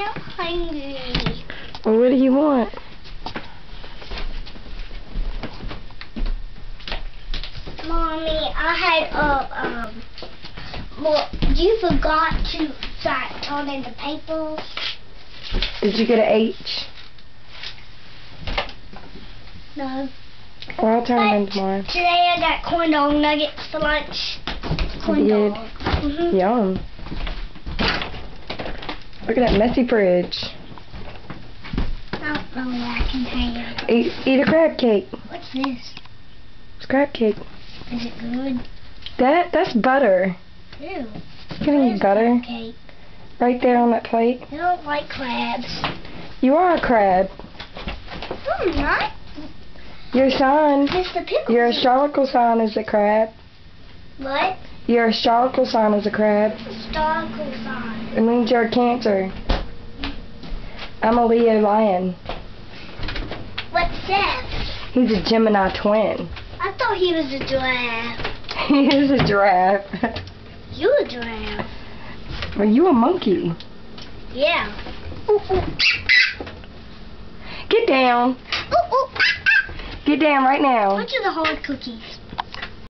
I'm hungry. Well, what do you want? Mommy, I had well, you forgot to turn in the papers. Did you get an H? No. Well, I'll turn them in tomorrow. Today I got corn dog nuggets for lunch. Corn You dog. did? Yum. Look at that messy fridge. I don't know what I can have. Eat a crab cake. What's this? It's crab cake. Is it good? That's butter. Ew. You can eat butter. Cake. Right there on that plate. I don't like crabs. You are a crab. No, I'm not. Your sign. Mr. Pickles. Your astrological sign is a crab. What? Your astrological sign is a crab. Historical sign. It means you're a Cancer. I'm a Leo lion. What's that? He's a Gemini twin. I thought he was a giraffe. He is a giraffe. You a giraffe. Well, you a monkey. Yeah. Ooh, ooh. Get down. Ooh, ooh. Get down right now. Which are the hard cookies?